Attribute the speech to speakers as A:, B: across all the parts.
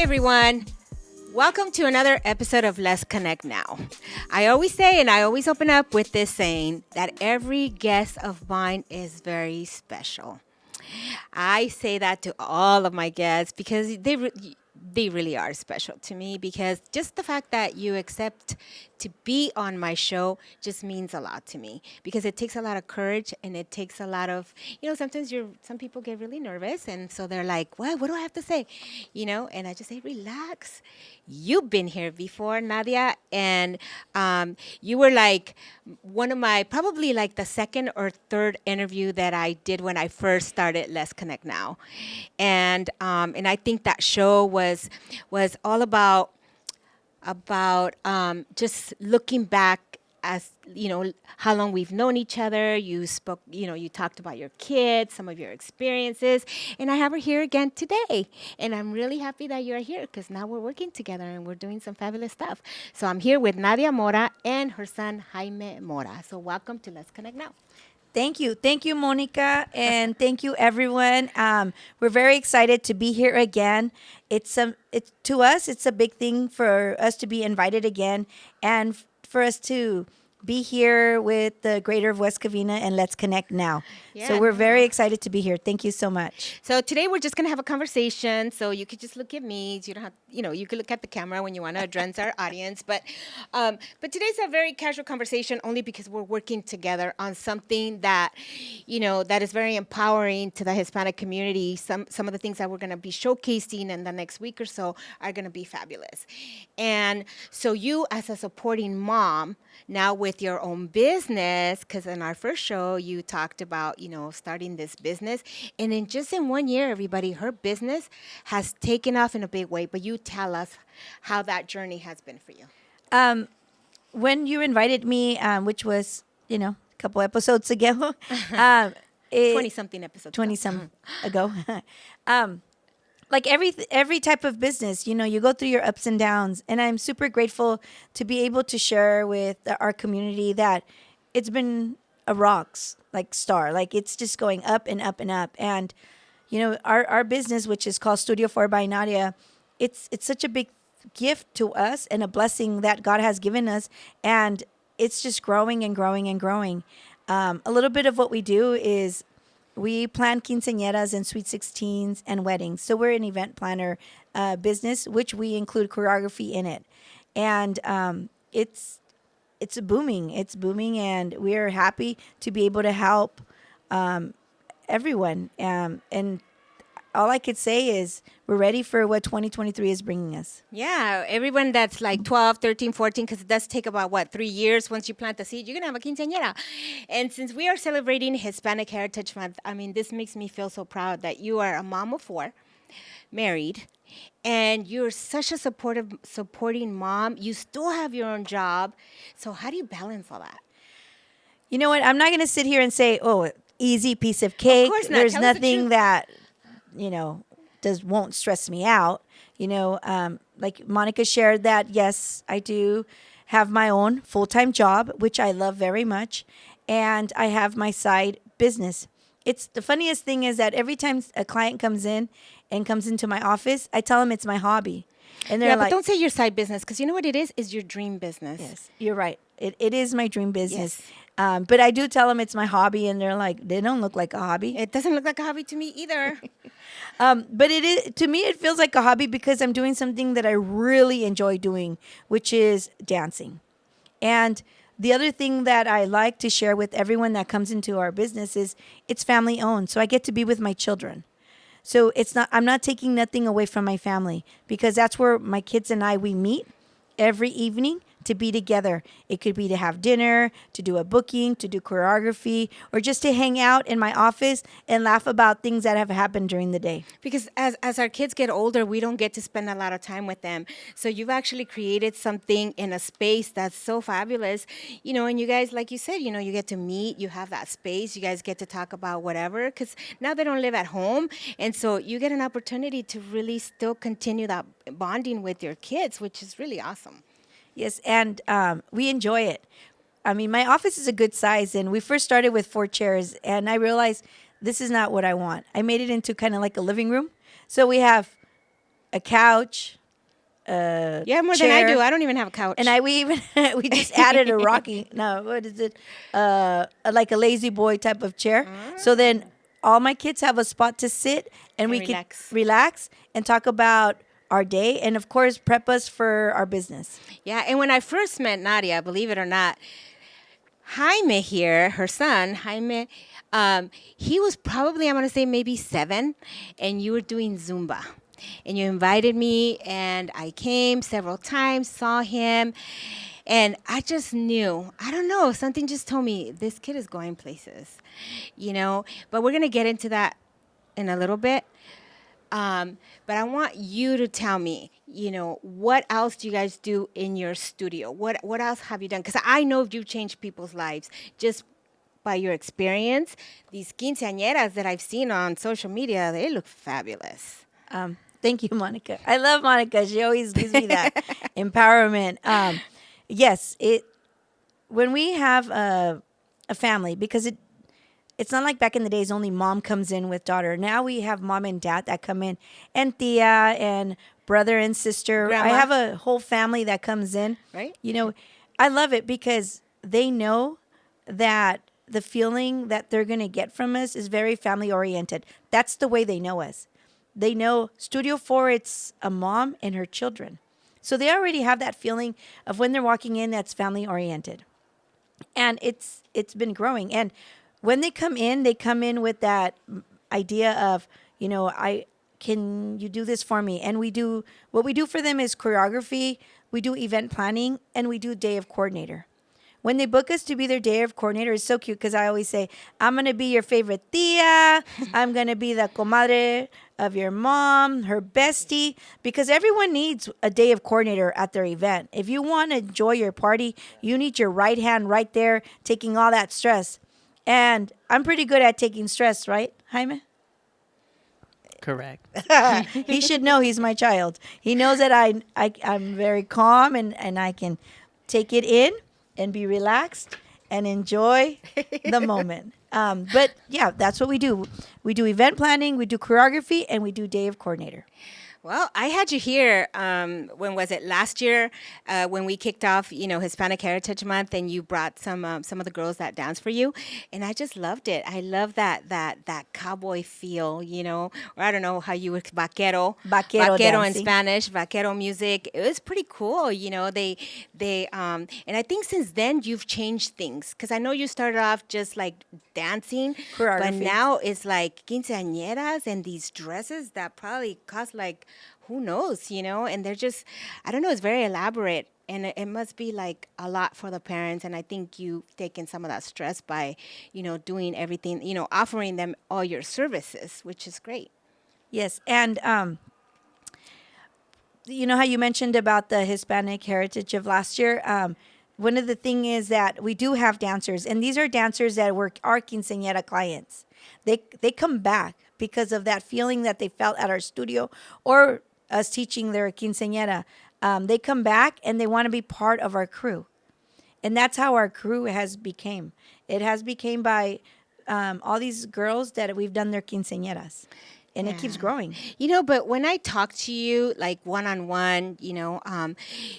A: everyone. Welcome to another episode of Let's Connect Now. I always say, and I always open up with this saying, that every guest of mine is very special. I say that to all of my guests because they really are special to me, because just the fact that you accept to be on my show just means a lot to me, because it takes a lot of courage, and it takes a lot of, sometimes some people get really nervous, and so they're like, what do I have to say? And I just say, relax. You've been here before, Nadia, and you were like one of my, probably like the second or third interview that I did when I first started Let's Connect Now. And I think that show was all about just looking back, as how long we've known each other. You spoke, you talked about your kids, some of your experiences, and I have her here again today. And I'm really happy that you're here, because now we're working together and we're doing some fabulous stuff. So I'm here with Nadia Mora and her son Jaime Mora. So welcome to Let's Connect Now.
B: Thank you, Monica, and thank you, everyone. We're very excited to be here again. It's to us, it's a big thing for us to be invited again, and for us to be here with the Greater of West Covina and Let's Connect Now.
A: Yeah,
B: so we're very excited to be here. Thank you so much.
A: So today we're just going to have a conversation. So you could just look at me. You don't have, you could look at the camera when you want to address our audience. But today's a very casual conversation, only because we're working together on something that, that is very empowering to the Hispanic community. Some of the things that we're going to be showcasing in the next week or so are going to be fabulous. And so you, as a supporting mom, now with your own business, because in our first show you talked about starting this business, and in 1 year, everybody, her business has taken off in a big way. But you tell us how that journey has been for you.
B: When you invited me, which was a couple episodes ago,
A: 20-something episodes
B: 20-some ago. Like every type of business, you go through your ups and downs, and I'm super grateful to be able to share with our community that it's been a rocks like star, like it's just going up and up and up. And our business, which is called Studio 4 by Nadia, it's such a big gift to us and a blessing that God has given us, and it's just growing and growing and growing. A little bit of what we do is we plan quinceañeras and sweet 16s and weddings. So we're an event planner business, which we include choreography in it. And it's booming. It's booming, and we are happy to be able to help everyone. And all I could say is we're ready for what 2023 is bringing us.
A: Yeah, everyone that's like 12, 13, 14, because it does take about, 3 years once you plant the seed, you're going to have a quinceañera. And since we are celebrating Hispanic Heritage Month, this makes me feel so proud that you are a mom of 4, married, and you're such a supporting mom. You still have your own job. So how do you balance all that?
B: You know what? I'm not going to sit here and say, oh, easy piece of cake.
A: Of course not.
B: There's
A: Tell us the
B: nothing
A: truth.
B: that, won't stress me out. Like Monica shared that, yes, I do have my own full-time job, which I love very much. And I have my side business. It's the funniest thing is that every time a client comes into my office, I tell them it's my hobby. And they're
A: Yeah,
B: like,
A: but don't say your side business, because you know what it is your dream business.
B: yes, you're right. It is my dream business.
A: Yes.
B: But I do tell them it's my hobby, and they're like, they don't look like a hobby.
A: It doesn't look like a hobby to me either.
B: But it is, to me, it feels like a hobby because I'm doing something that I really enjoy doing, which is dancing. And the other thing that I like to share with everyone that comes into our business is it's family owned. So I get to be with my children. So I'm not taking nothing away from my family, because that's where my kids and we meet every evening to be together. It could be to have dinner, to do a booking, to do choreography, or just to hang out in my office and laugh about things that have happened during the day.
A: Because as our kids get older, we don't get to spend a lot of time with them. So you've actually created something in a space that's so fabulous. And you guys, like you said, you get to meet, you have that space, you guys get to talk about whatever, because now they don't live at home. And so you get an opportunity to really still continue that bonding with your kids, which is really awesome.
B: Yes, and we enjoy it. My office is a good size, and we first started with 4 chairs, and I realized this is not what I want. I made it into kind of like a living room. So we have a couch,
A: You have more than I
B: chair.
A: do. I don't even have a couch.
B: And we even we just added a rocking. No, what is it? Like a lazy boy type of chair. So then all my kids have a spot to sit, and we
A: relax.
B: can relax and talk about our day, and of course prep us for our business.
A: Yeah, and when I first met Nadia, believe it or not, Jaime here, her son, Jaime, he was probably, I'm going to say maybe 7, and you were doing Zumba. And you invited me, and I came several times, saw him, and I just knew, I don't know, something just told me this kid is going places, you know? But we're going to get into that in a little bit. But I want you to tell me, you know, what else do you guys do in your studio? What else have you done? Because I know you've changed people's lives just by your experience. These quinceañeras that I've seen on social media, they look fabulous.
B: Thank you, Monica. I love Monica. She always gives me that empowerment. Yes, it when we have a family, because it's not like back in the days only mom comes in with daughter. Now we have mom and dad that come in, and tia and brother and sister.
A: Grandma.
B: I have a whole family that comes in.
A: Right.
B: You know, I love it because they know that the feeling that they're going to get from us is very family oriented. That's the way they know us. They know Studio 4, it's a mom and her children. So they already have that feeling of when they're walking in, that's family oriented. And it's been growing. And when they come in with that idea of, you know, can you do this for me? And what we do for them is choreography, we do event planning, and we do day of coordinator. When they book us to be their day of coordinator, it's so cute because I always say, I'm going to be your favorite tia. I'm going to be the comadre of your mom, her bestie, because everyone needs a day of coordinator at their event. If you want to enjoy your party, you need your right hand right there taking all that stress. And I'm pretty good at taking stress, right, Jaime?
C: Correct.
B: He should know he's my child. He knows that I'm very calm and I can take it in and be relaxed and enjoy the moment. But yeah, that's what we do. We do event planning, we do choreography, and we do day of coordinator.
A: Well, I had you here. When was it? Last year, when we kicked off, you know, Hispanic Heritage Month, and you brought some of the girls that dance for you, and I just loved it. I love that cowboy feel, you know, or I don't know how you would
B: Vaquero
A: in
B: dancing.
A: Spanish, vaquero music. It was pretty cool, you know. And I think since then you've changed things because I know you started off just like dancing, but
B: Choreography.
A: now it's like quinceañeras and these dresses that probably cost like who knows, you know, and they're just, I don't know, it's very elaborate. And it must be like a lot for the parents. And I think you've taken some of that stress by, you know, doing everything, you know, offering them all your services, which is great.
B: Yes, and you know how you mentioned about the Hispanic heritage of last year. One of the thing is that we do have dancers, and these are dancers that were our quinceañera clients. They come back because of that feeling that they felt at our studio or us teaching their quinceañera. They come back and they want to be part of our crew, and that's how our crew has became. It has became by all these girls that we've done their quinceañeras. And it keeps growing.
A: You know, but when I talk to you, like one-on-one, you know,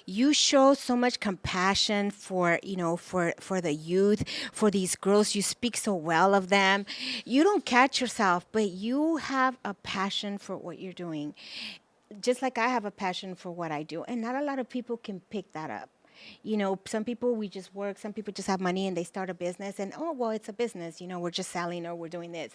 A: you show so much compassion for, you know, for the youth, for these girls. You speak so well of them. You don't catch yourself, but you have a passion for what you're doing. Just like I have a passion for what I do. And not a lot of people can pick that up. You know, some people, we just work, some people just have money and they start a business and, oh, well, it's a business, you know, we're just selling or we're doing this.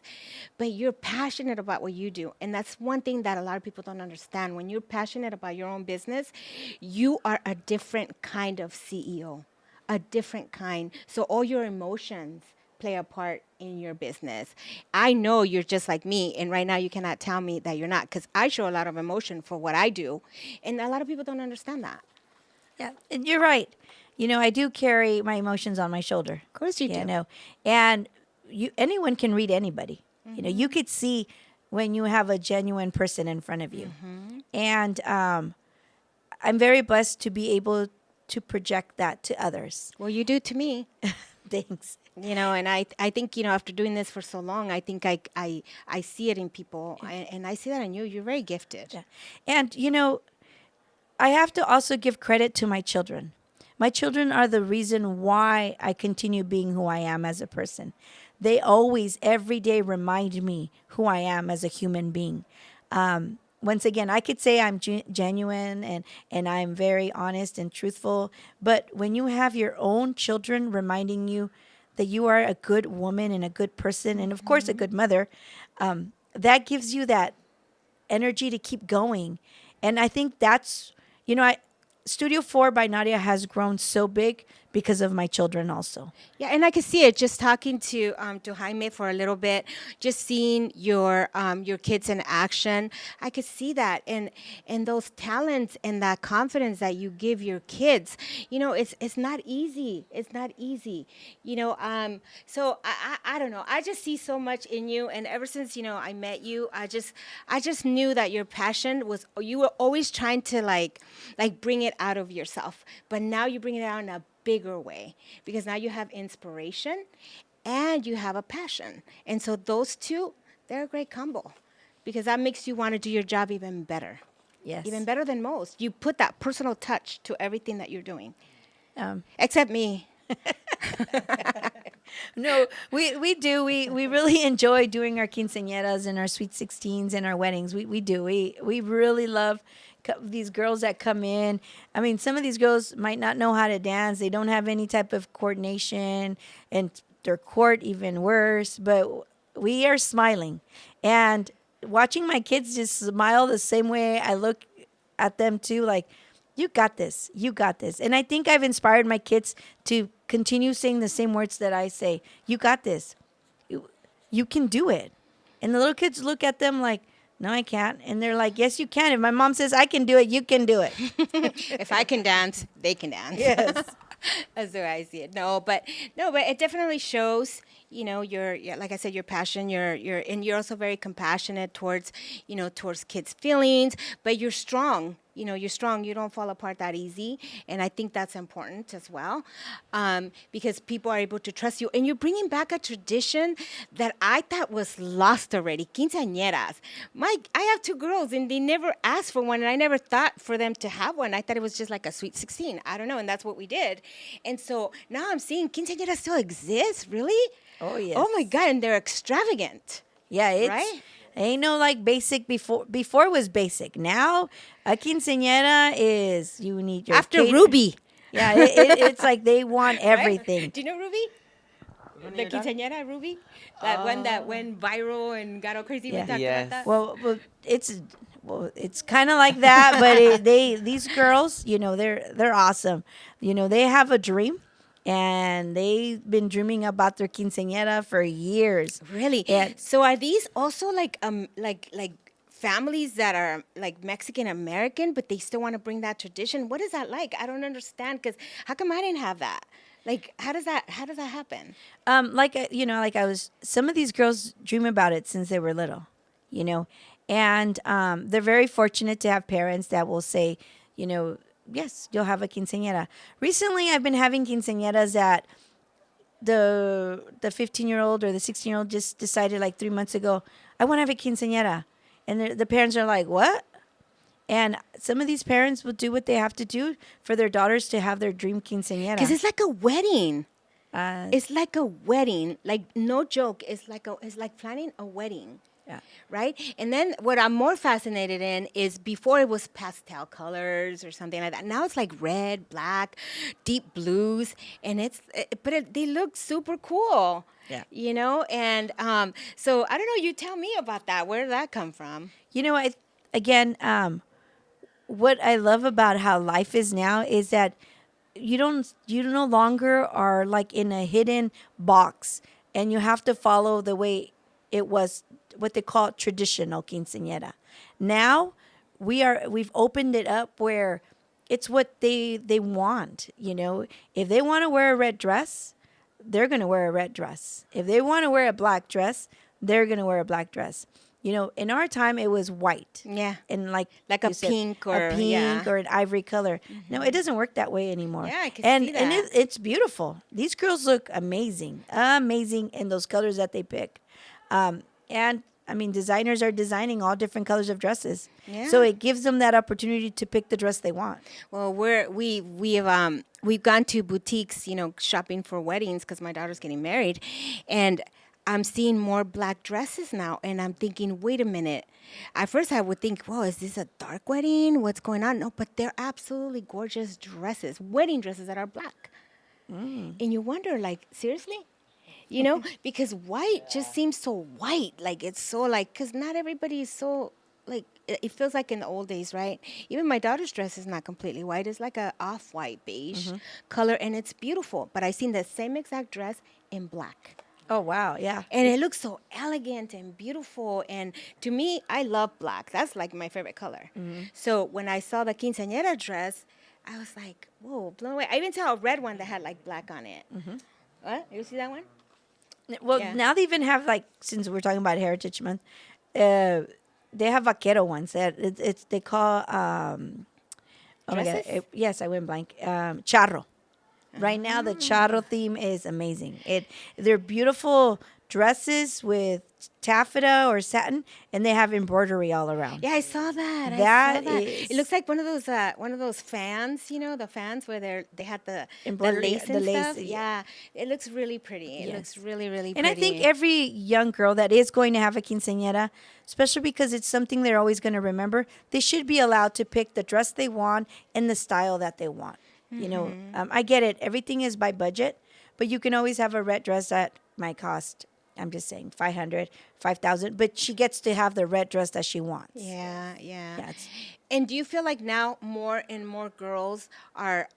A: But you're passionate about what you do. And that's one thing that a lot of people don't understand. When you're passionate about your own business, you are a different kind of CEO, a different kind. So all your emotions play a part in your business. I know you're just like me, and right now you cannot tell me that you're not, because I show a lot of emotion for what I do, and a lot of people don't understand that.
B: Yeah, and you're right. You know, I do carry my emotions on my shoulder.
A: Of course you do.
B: You know, and anyone can read anybody. You know, you could see when you have a genuine person in front of you. And I'm very blessed to be able to project that to others.
A: Well, you do to me.
B: Thanks.
A: You know, and I think, you know, after doing this for so long, I think I see it in people, and I see that in you. You're very gifted.
B: Yeah. And, you know, I have to also give credit to my children. My children are the reason why I continue being who I am as a person. They always, every day, remind me who I am as a human being. Once again, I could say I'm genuine and I'm very honest and truthful, but when you have your own children reminding you that you are a good woman and a good person, and of course, a good mother, that gives you that energy to keep going. And I think that's, I Studio 4 by Nadia has grown so big because of my children also.
A: Yeah, and I could see it just talking to Jaime for a little bit, just seeing your kids in action. I could see that and those talents and that confidence that you give your kids. It's not easy. It's not easy. So I don't know. I just see so much in you, and ever since I met you, I just knew that your passion was, you were always trying to like bring it out of yourself, but now you bring it out in a bigger way because now you have inspiration and you have a passion. And so those two, they're a great combo because that makes you want to do your job even better.
B: Yes.
A: Even better than most. You put that personal touch to everything that you're doing.
B: Um,
A: Except me.
B: No, we do. We really enjoy doing our quinceañeras and our sweet 16s and our weddings. We do. We really love these girls that come in. I mean, some of these girls might not know how to dance. They don't have any type of coordination, and their court even worse. But we are smiling and watching my kids just smile the same way I look at them too. Like, you got this. You got this. And I think I've inspired my kids to continue saying the same words that I say. You got this. You can do it. And the little kids look at them like, no, I can't. And they're like, yes, you can. If my mom says I can do it, you can do it.
A: If I can dance, they can dance.
B: Yes.
A: That's the way I see it. No, but it definitely shows, your like I said, your passion. And you're also very compassionate towards, towards kids' feelings. But you're strong. You're strong. You don't fall apart that easy, and I think that's important as well, because people are able to trust you. And you're bringing back a tradition that I thought was lost already. Quinceañeras. I have two girls, and they never asked for one, and I never thought for them to have one. I thought it was just like a sweet 16. I don't know, and that's what we did. And so now I'm seeing quinceañeras still exist. Really?
B: Oh, yes.
A: Oh my God, and they're extravagant.
B: Yeah, it's
A: Right?
B: ain't no like basic before. Before it was basic. Now a quinceañera is you need your
A: After Ruby.
B: Yeah, it's like they want everything.
A: Right? Do you know Ruby? The quinceañera Ruby, that one that went viral and got all crazy.
B: Yeah.
A: We talked
C: Yes.
A: about that.
B: It's kind of like that, but these girls, they're awesome. They have a dream, and they've been dreaming about their quinceañera for years.
A: Really?
B: And
A: So are these also like families that are like Mexican American, but they still want to bring that tradition? What is that like? I don't understand, because how come I didn't have that? Like, how does that happen?
B: some of these girls dream about it since they were little, and they're very fortunate to have parents that will say, yes, you'll have a quinceañera. Recently, I've been having quinceañeras that the 15-year-old or the 16-year-old just decided like 3 months ago, I want to have a quinceañera. And the parents are like, what? And some of these parents will do what they have to do for their daughters to have their dream quinceañera.
A: Because it's like a wedding.
B: Uh,
A: It's like a wedding. Like, no joke. It's like planning a wedding.
B: Yeah.
A: Right? And then what I'm more fascinated in is before it was pastel colors or something like that. Now it's like red, black, deep blues, and they look super cool.
B: Yeah.
A: And so I don't know, you tell me about that. Where did that come from?
B: What I love about how life is now is that you no longer are like in a hidden box, and you have to follow the way it was, what they call traditional quinceañera. Now we've opened it up where it's what they want. If they want to wear a red dress, they're going to wear a red dress. If they want to wear a black dress, they're going to wear a black dress. In our time, it was white.
A: Yeah.
B: And like
A: Like a
B: you said,
A: pink or-
B: a pink
A: yeah.
B: or an ivory color. No, it doesn't work that way anymore.
A: Yeah, I can
B: and
A: see
B: and
A: that.
B: it's beautiful. These girls look amazing in those colors that they pick. And I mean, designers are designing all different colors of dresses.
A: Yeah.
B: So it gives them that opportunity to pick the dress they want.
A: Well, we've gone to boutiques, shopping for weddings because my daughter's getting married, and I'm seeing more black dresses now, and I'm thinking, wait a minute. At first, I would think, whoa, is this a dark wedding? What's going on? No, but they're absolutely gorgeous dresses, wedding dresses that are black, and you wonder, like, seriously? Because white just seems so white. Like, it's so, like, because not everybody is so, like, it feels like in the old days, right? Even my daughter's dress is not completely white. It's like a off-white beige color, and it's beautiful. But I seen the same exact dress in black.
B: Oh, wow. Yeah.
A: And it looks so elegant and beautiful. And to me, I love black. That's like my favorite color. So when I saw the quinceañera dress, I was like, whoa, blown away. I even saw a red one that had like black on it. What? You see that one?
B: Well,
A: Yeah.
B: now they even have, like, since we're talking about Heritage Month, they have vaquero ones that they call, oh my God,
A: Dresses?
B: yes, I went blank, charro. Right now, the charro theme is amazing. They're beautiful dresses with taffeta or satin, and they have embroidery all around.
A: Yeah, I saw that.
B: That
A: I saw that.
B: is-
A: It looks like one of those fans, the fans where they had the
B: Embroidery,
A: lace and
B: the lace,
A: stuff. Yeah, it looks really pretty. It
B: Yes.
A: looks really, really
B: And
A: pretty.
B: I think every young girl that is going to have a quinceañera, especially because it's something they're always going to remember, they should be allowed to pick the dress they want and the style that they want. I get it. Everything is by budget, but you can always have a red dress that might cost, I'm just saying, 500, 5,000, but she gets to have the red dress that she wants.
A: Yeah.
B: Yeah, it's-
A: And do you feel like now more and more girls are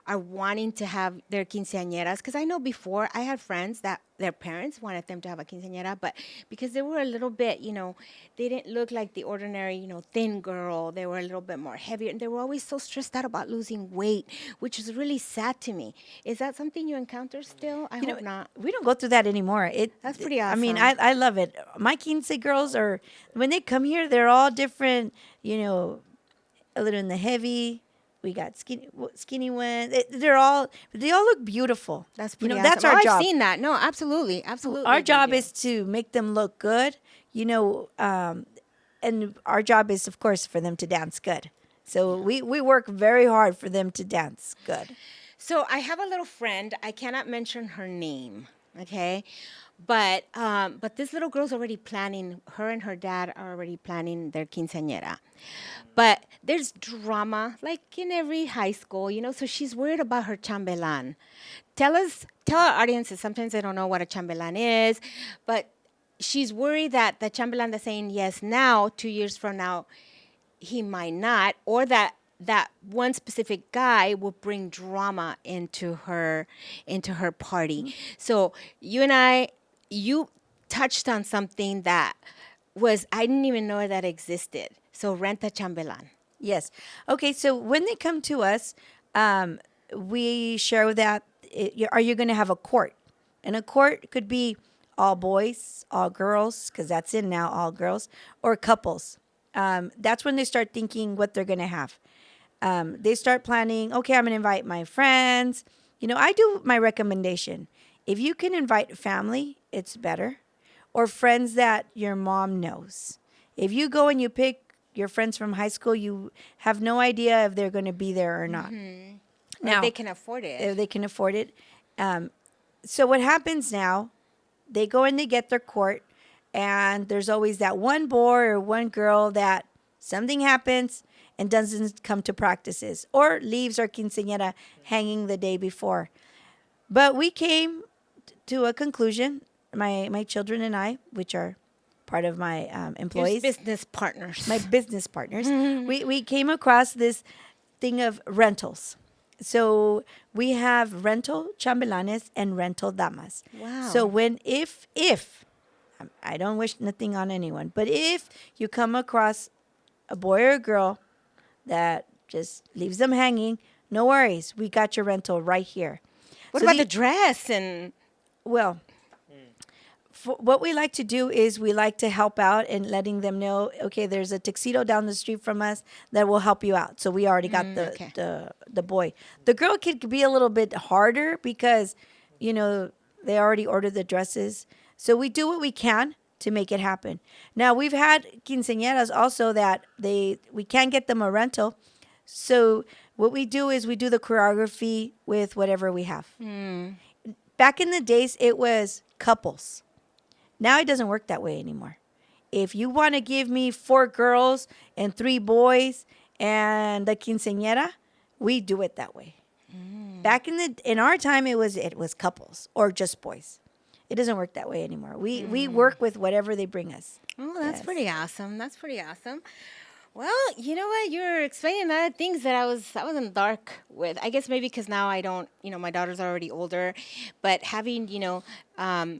A: wanting to have their quinceañeras? Because I know before I had friends that their parents wanted them to have a quinceañera, but because they were a little bit, they didn't look like the ordinary, thin girl. They were a little bit more heavier, and they were always so stressed out about losing weight, which is really sad to me. Is that something you encounter still? I hope not.
B: We don't go through that anymore.
A: That's pretty
B: I mean,
A: awesome.
B: I love it. My quince girls are, when they come here, they're all different, a little in the heavy. We got skinny ones. They all look beautiful.
A: That's pretty awesome.
B: That's our
A: I've
B: job.
A: seen that. No, absolutely.
B: Our
A: they
B: job
A: do.
B: is to make them look good, and our job is, of course, for them to dance good. So we work very hard for them to dance good.
A: So I have a little friend. I cannot mention her name, okay? But this little girl's already planning. Her and her dad are already planning their quinceañera. But there's drama, like in every high school, So she's worried about her chambelan. Tell our audiences. Sometimes they don't know what a chambelan is, but she's worried that the chambelan that's saying yes now, 2 years from now, he might not, or that one specific guy will bring drama into her party. So you touched on something that I didn't even know that existed. So rent a chambelan.
B: Yes. Okay. So when they come to us, we share that. Are you going to have a court? And a court could be all boys, all girls, because that's in now, all girls, or couples. That's when they start thinking what they're going to have. They start planning, okay, I'm going to invite my friends. I do my recommendation. If you can invite family, it's better. Or friends that your mom knows. If you go and you pick your friends from high school, you have no idea if they're going to be there or not.
A: Now, if they can afford it.
B: If they can afford it. So what happens now, they go and they get their court, and there's always that one boy or one girl that something happens and doesn't come to practices or leaves our quinceañera hanging the day before. But we came to a conclusion, my children and I, which are part of my
A: Your
B: employees,
A: business partners.
B: my business partners, we came across this thing of rentals. So we have rental chambelanes and rental damas.
A: Wow.
B: So if I don't wish nothing on anyone, but if you come across a boy or a girl that just leaves them hanging, no worries. We got your rental right here.
A: What
B: So
A: about the dress and
B: well, what we like to do is we like to help out and letting them know, okay, there's a tuxedo down the street from us that will help you out. So we already got
A: okay.
B: the boy. The girl could be a little bit harder because, they already ordered the dresses. So we do what we can. to make it happen. Now we've had quinceañeras also that we can't get them a rental, so what we do is we do the choreography with whatever we have. Back in the days, it was couples. Now it doesn't work that way anymore. If you want to give me 4 girls and 3 boys and the quinceañera, we do it that way. Back in our time, it was couples or just boys. It doesn't work that way anymore. We work with whatever they bring us.
A: Oh, that's
B: Yes.
A: pretty awesome. That's pretty awesome. Well, you know what? You're explaining a lot of things that I was in the dark with. I guess maybe because now I don't. My daughters are already older, but having a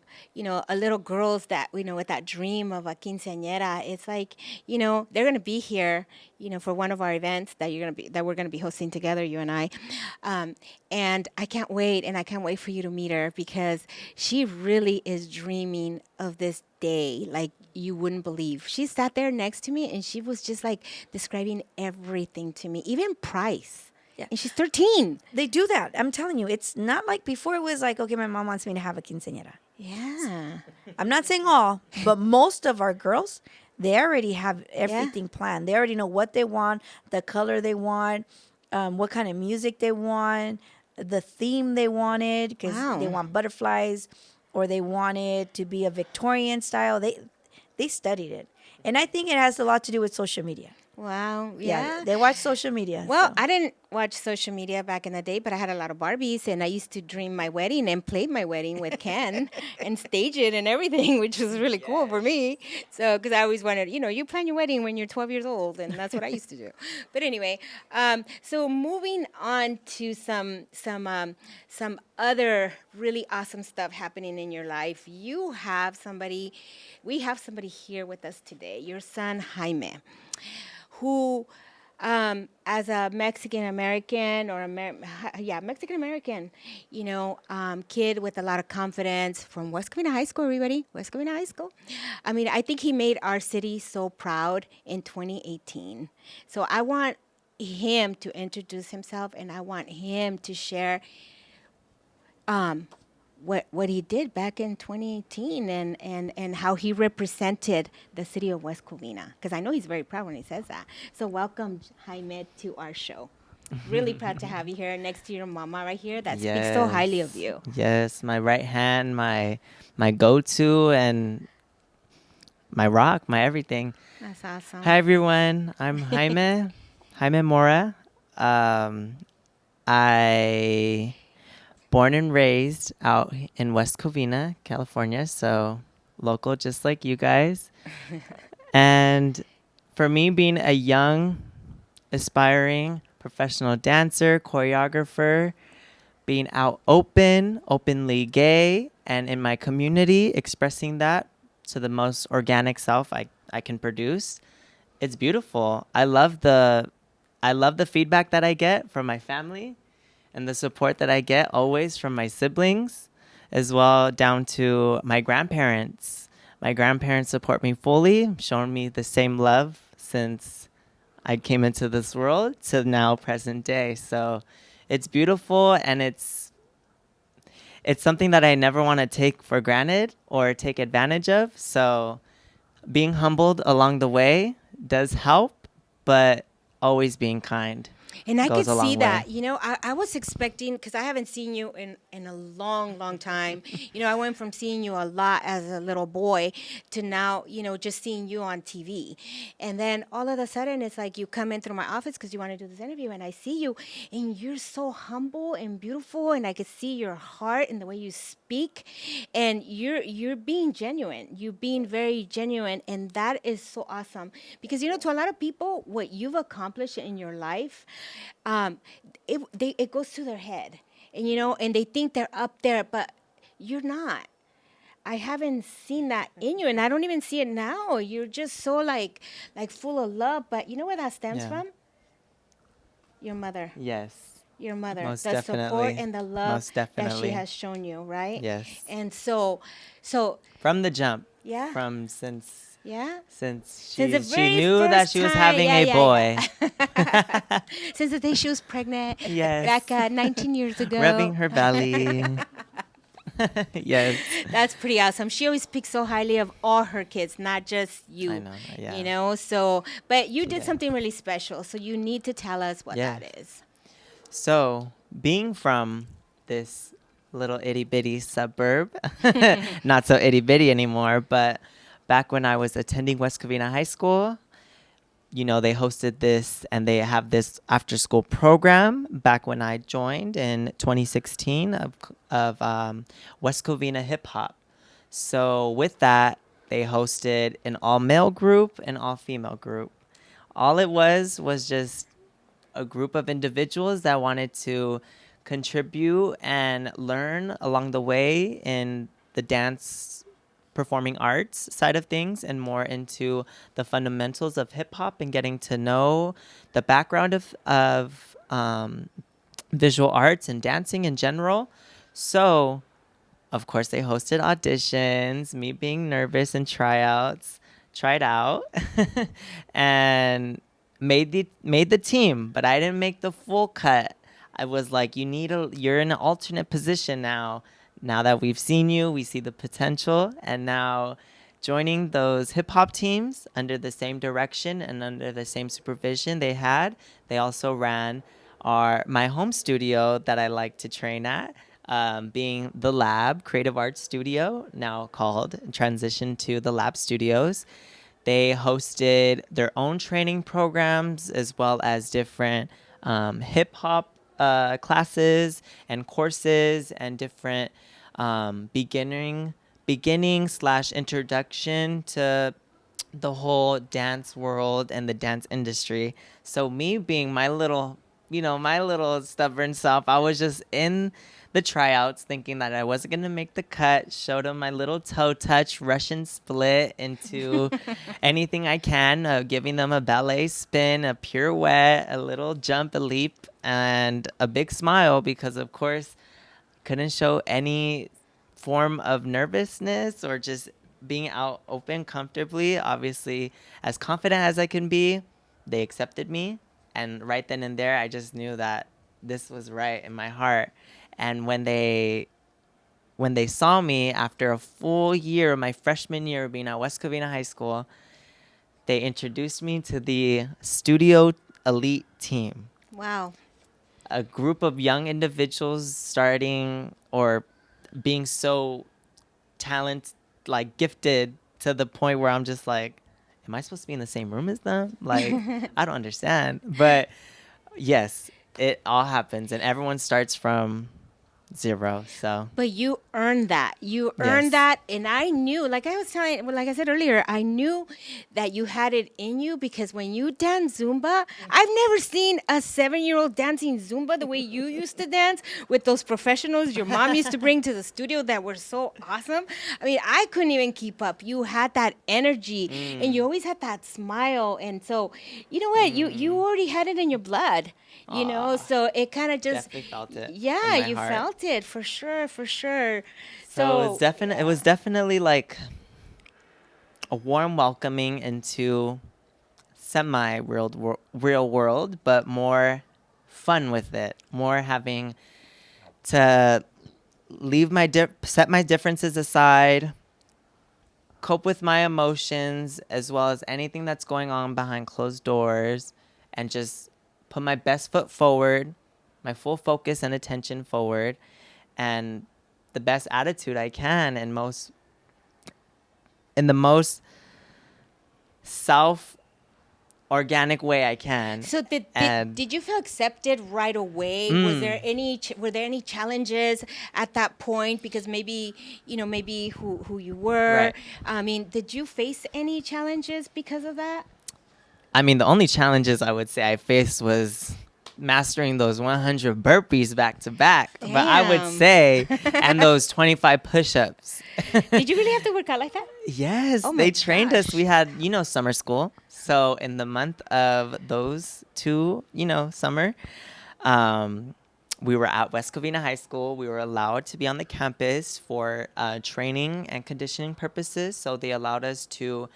A: little girls that with that dream of a quinceañera, it's like they're gonna be here, for one of our events that we're gonna be hosting together, you and I, and I can't wait, for you to meet her because she really is dreaming of this day like you wouldn't believe. She sat there next to me and she was just like describing everything to me, even price.
B: Yeah.
A: And she's 13.
B: They do that. I'm telling you, it's not like before. It was like, okay, my mom wants me to have a quinceañera.
A: Yeah.
B: I'm not saying all, but most of our girls, they already have everything planned. They already know what they want, the color they want, what kind of music they want, the theme they wanted, because they want butterflies, or they want it to be a Victorian style. They studied it, and I think it has a lot to do with social media.
A: Wow. Yeah.
B: They watch social media.
A: Well,
B: so.
A: I didn't watch social media back in the day, but I had a lot of Barbies, and I used to dream my wedding and play my wedding with Ken and stage it and everything, which was really cool for me. So, because I always wanted, you plan your wedding when you're 12 years old, and that's what I used to do. But anyway, so moving on to some other really awesome stuff happening in your life. We have somebody here with us today. Your son Jaime, who, as a Mexican American Mexican American, kid with a lot of confidence from West Covina High School, everybody, West Covina High School. I mean, I think he made our city so proud in 2018. So I want him to introduce himself, and I want him to share what he did back in 2018 and how he represented the city of West Covina, because I know he's very proud when he says that. So welcome, Jaime, to our show. Really proud to have you here next to your mama right here that speaks so highly of you.
C: Yes, my right hand, my go-to, and my rock, my everything.
A: That's awesome.
C: Hi, everyone. I'm Jaime Mora. I born and raised out in West Covina, California, so local just like you guys. And for me, being a young, aspiring professional dancer, choreographer, being out openly gay, and in my community, expressing that to the most organic self I can produce, it's beautiful. I love the feedback that I get from my family, and the support that I get always from my siblings, as well down to my grandparents. My grandparents support me fully, showing me the same love since I came into this world to now present day. So it's beautiful, and it's something that I never want to take for granted or take advantage of. So being humbled along the way does help, but always being kind.
A: And I could
C: goes a long
A: see
C: way.
A: that, I was expecting, because I haven't seen you in a long, long time. I went from seeing you a lot as a little boy to now, just seeing you on TV. And then all of a sudden, it's like you come in through my office because you want to do this interview, and I see you, and you're so humble and beautiful, and I could see your heart and the way you speak, and you're being genuine. You're being very genuine, and that is so awesome. Because, to a lot of people, what you've accomplished in your life, it goes to their head, and they think they're up there, but you're not. I haven't seen that in you, and I don't even see it now. You're just so like full of love. But you know where that stems from? Your mother.
C: Yes.
A: Your mother.
C: Most
A: the
C: definitely.
A: support and the love
C: Most
A: that she
C: definitely.
A: has shown you, right?
C: Yes.
A: And so
C: From the jump.
A: Yeah.
C: Since
A: the
C: she
A: very
C: knew that
A: first
C: she was
A: time.
C: having a boy.
A: Since the day she was pregnant.
C: Yes.
A: Back 19 years ago.
C: Rubbing her belly. Yes.
A: That's pretty awesome. She always speaks so highly of all her kids, not just
C: I
A: you.
C: know. Yeah.
A: You know, so but you did
C: Yeah.
A: something really special. So you need to tell us what
C: Yes.
A: that is.
C: So, being from this little itty bitty suburb, not so itty bitty anymore, but back when I was attending West Covina High School, they hosted this and they have this after school program back when I joined in 2016 of West Covina Hip Hop. So, with that, they hosted an all male group and all female group. All it was just a group of individuals that wanted to contribute and learn along the way in the dance performing arts side of things and more into the fundamentals of hip hop and getting to know the background of visual arts and dancing in general. So, of course, they hosted auditions, me being nervous and tried out, and made the team, but I didn't make the full cut. I was like, you're in an alternate position now. Now that we've seen you, we see the potential, and now joining those hip hop teams under the same direction and under the same supervision they also ran my home studio that I like to train at, being the Lab Creative Arts Studio, now called transitioned to the Lab Studios. They hosted their own training programs as well as different hip hop classes and courses and different beginning slash introduction to the whole dance world and the dance industry. So me being my little stubborn self, I was just in the tryouts thinking that I wasn't going to make the cut, showed them my little toe touch Russian split into anything I can, giving them a ballet spin, a pirouette, a little jump, a leap, and a big smile because, of course, couldn't show any form of nervousness or just being out open comfortably. Obviously, as confident as I can be, they accepted me. And right then and there, I just knew that this was right in my heart. And when they saw me after a full year, my freshman year of being at West Covina High School, they introduced me to the Studio Elite team,
A: Wow.
C: a group of young individuals starting or being so talent like gifted to the point where I'm just like, am I supposed to be in the same room as them? Like, I don't understand. But yes, it all happens and everyone starts from zero. So
A: But you earned that. You earned
C: yes.
A: that. And I knew, like I said earlier, I knew that you had it in you because when you dance Zumba, I've never seen a 7-year-old dancing Zumba the way you used to dance with those professionals your mom used to bring to the studio that were so awesome. I mean, I couldn't even keep up. You had that energy and you always had that smile. And so, you know what? You already had it in your blood,
C: Aw,
A: so it kind of just,
C: definitely felt it in
A: yeah,
C: my
A: you
C: heart.
A: felt it for sure, for sure.
C: So it was definitely like a warm welcoming into semi real world, but more fun with it. More having to set my differences aside, cope with my emotions as well as anything that's going on behind closed doors, and just put my best foot forward, my full focus and attention forward, and the best attitude I can, and in the most self organic way I can.
A: So did,
C: And
A: did you feel accepted right away? Were there any challenges at that point because maybe who you were?
C: right.
A: I mean, did you face any challenges because of that?
C: I mean, the only challenges I would say I faced was mastering those 100 burpees back to back. But I would
A: Damn.
C: say, and those 25 push ups.
A: Did you really have to work out like that?
C: Yes,
A: Oh my
C: they trained us.
A: gosh.
C: We had, summer school. So in the month of those two, summer, we were at West Covina High School. We were allowed to be on the campus for training and conditioning purposes. So they allowed us to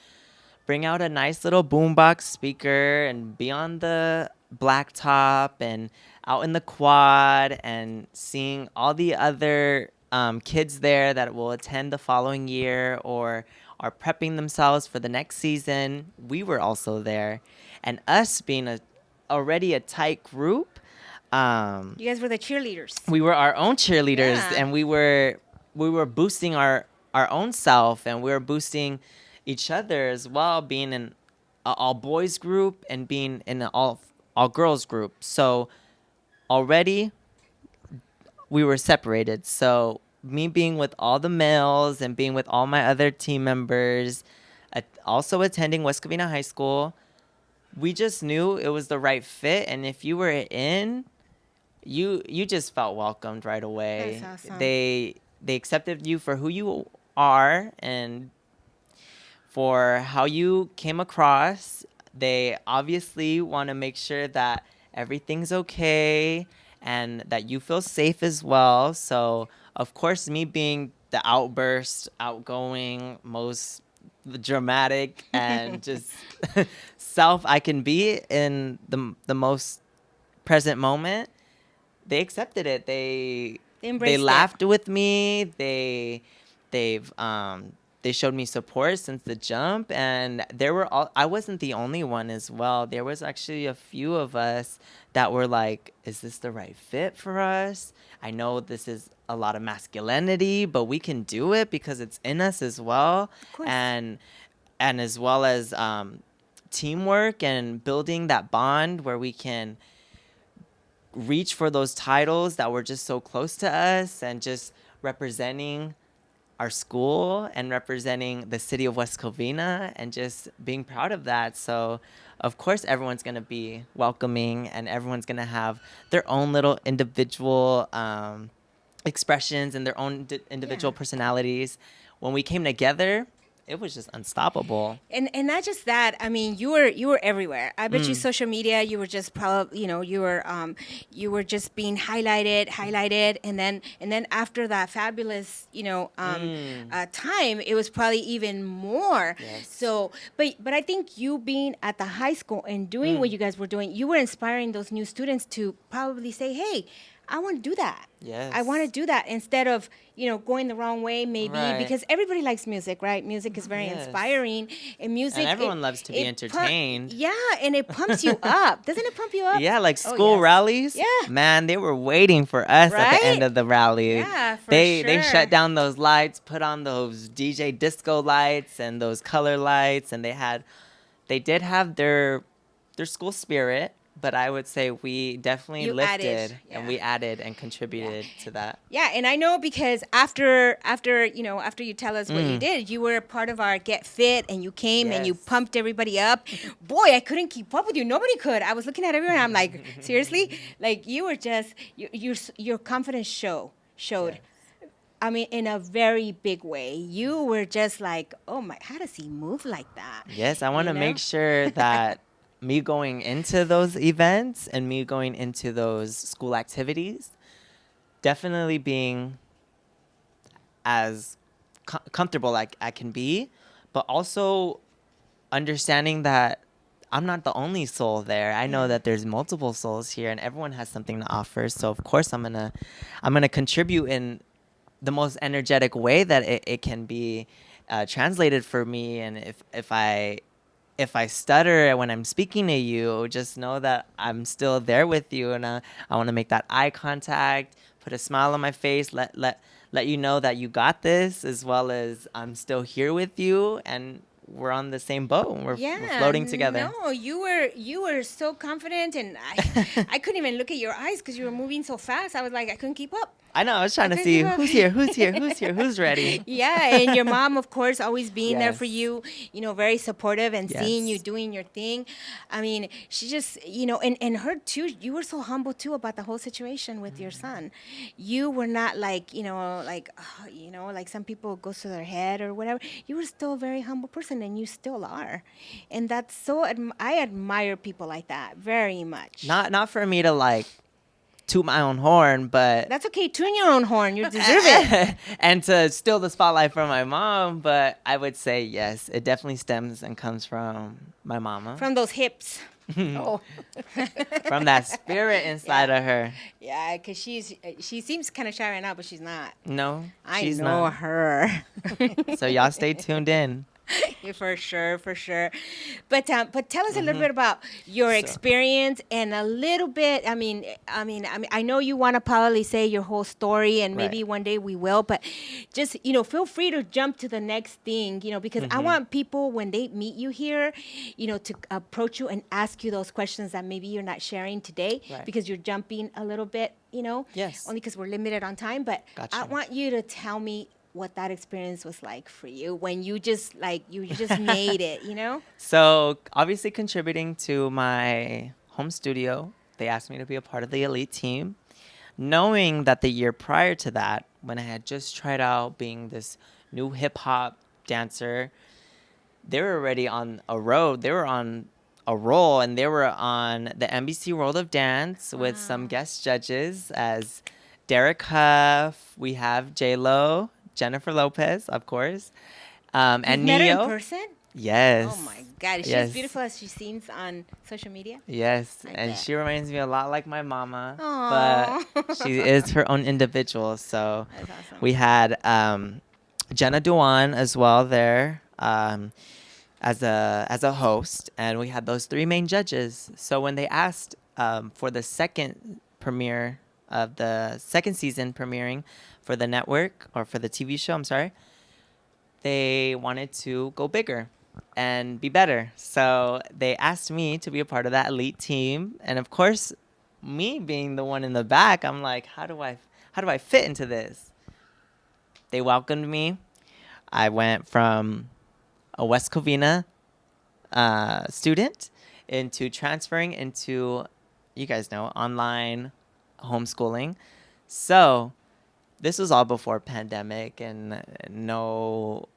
C: bring out a nice little boombox speaker and be on the blacktop and out in the quad and seeing all the other kids there that will attend the following year or are prepping themselves for the next season. We were also there. And us being already a tight group,
A: You guys were the cheerleaders.
C: we were our own cheerleaders,
A: Yeah.
C: and we were boosting our own self, and we were boosting each other as well, being in a all boys group and being in an all girls group. So already we were separated. So me being with all the males and being with all my other team members, also attending West Covina High School, we just knew it was the right fit. And if you were in, you just felt welcomed right away.
A: That's awesome.
C: They accepted you for who you are and for how you came across. They obviously want to make sure that everything's okay and that you feel safe as well. So, of course, me being the outburst, outgoing, most dramatic, and just self I can be in the most present moment, they accepted it. They
A: embraced it.
C: laughed with me. They've they showed me support since the jump, and I wasn't the only one as well. There was actually a few of us that were like, is this the right fit for us? I know this is a lot of masculinity, but we can do it because it's in us as well.
A: Of course.
C: And as well as teamwork and building that bond where we can reach for those titles that were just so close to us, and just representing our school and representing the city of West Covina and just being proud of that. So of course everyone's going to be welcoming, and everyone's going to have their own little individual expressions and their own individual personalities. When we came together, it was just unstoppable.
A: And not just that. I mean, you were everywhere. I bet you social media. You were just probably, you were just being highlighted, and then after that fabulous, time, it was probably even more.
C: Yes.
A: So, but I think you being at the high school and doing what you guys were doing, you were inspiring those new students to probably say, hey, I want to do that.
C: Yes.
A: I want to do that instead of, going the wrong way maybe,
C: Right.
A: because everybody likes music, right? Music is very
C: Yes.
A: inspiring, and music.
C: And everyone loves to be entertained.
A: Yeah, and it pumps you up. Doesn't it pump you up?
C: Yeah, like
A: Oh,
C: school
A: yes.
C: rallies.
A: Yeah.
C: Man, they were waiting for us at
A: Right?
C: the end of the rally.
A: Yeah, for
C: they
A: sure.
C: shut down those lights, put on those DJ disco lights and those color lights, and they did have their school spirit, but I would say we definitely
A: You
C: lifted
A: added,
C: and
A: yeah.
C: we added and contributed to that.
A: Yeah, and I know because after you tell us what you did, you were a part of our Get Fit, and you came and you
C: Yes.
A: pumped everybody up. Boy, I couldn't keep up with you. Nobody could. I was looking at everyone. I'm like, seriously? Like you were just your confidence showed.
C: Yes.
A: I mean, in a very big way. You were just like, oh my, how does he move like that?
C: Yes, I want to
A: You know?
C: make sure that me going into those events and me going into those school activities, definitely being as comfortable like I can be, but also understanding that I'm not the only soul there. I know that there's multiple souls here, and everyone has something to offer. So of course I'm gonna contribute in the most energetic way that it can be translated for me. And if I stutter when I'm speaking to you, just know that I'm still there with you, and I want to make that eye contact, put a smile on my face, let you know that you got this, as well as I'm still here with you, and we're on the same boat. We're floating together.
A: No, you were so confident, and I couldn't even look at your eyes because you were moving so fast. I was like, I couldn't keep up.
C: I know. I was trying to
A: couldn't
C: see
A: keep up.
C: who's ready.
A: Yeah, and your mom, of course, always being there for
C: Yes.
A: you, very supportive and seeing you
C: Yes.
A: doing your thing. I mean, she just, and her too, you were so humble too about the whole situation with your son. You were not like, like some people goes to their head or whatever. You were still a very humble person, and you still are. And that's so, I admire people like that very much.
C: Not for me to like toot my own horn, but
A: That's okay. Tune your own horn. You deserve it.
C: and to steal the spotlight from my mom. But I would say yes, it definitely stems and comes from my mama.
A: From those hips.
B: Oh,
C: From that spirit inside of her.
A: Yeah, because she seems kind of shy right now, but she's not.
C: No,
A: I
C: she's
A: know
C: not.
A: her.
C: So y'all stay tuned in.
A: Yeah, for sure, for sure. But tell us a little
C: Mm-hmm.
A: bit about your
C: So-
A: experience and a little bit. I know you want to probably say your whole story, and maybe
C: Right.
A: one day we will. But just feel free to jump to the next thing. Because I
C: Mm-hmm.
A: want people when they meet you here, to approach you and ask you those questions that maybe you're not sharing today
C: Right.
A: because you're jumping a little bit.
C: Yes.
A: Only because we're limited on time. But I
C: Gotcha.
A: want you to tell me what that experience was like for you when you just made it.
C: So obviously contributing to my home studio, they asked me to be a part of the elite team, knowing that the year prior to that, when I had just tried out being this new hip hop dancer, they were already on a road. They were on a roll, and they were on the NBC World of Dance with some guest judges as Derek Huff. We have J Lo, Jennifer Lopez, of course,
A: You've
C: and
A: met her in
C: Neo.
A: person?
C: Yes.
A: Oh my God, is she as beautiful as she seems on social media?
C: Yes,
A: I
C: and
A: bet.
C: she reminds me a lot like my mama,
A: Aw.
C: but she is her own individual. So
A: That's awesome.
C: we had Jenna Dewan as well there as a host, and we had those three main judges. So when they asked for the second premiere of the second season premiering for the network or for the TV show, I'm sorry, they wanted to go bigger and be better. So they asked me to be a part of that elite team. And of course, me being the one in the back, I'm like, how do I fit into this? They welcomed me. I went from a West Covina student into transferring into, you guys know, online homeschooling. So this was all before pandemic and no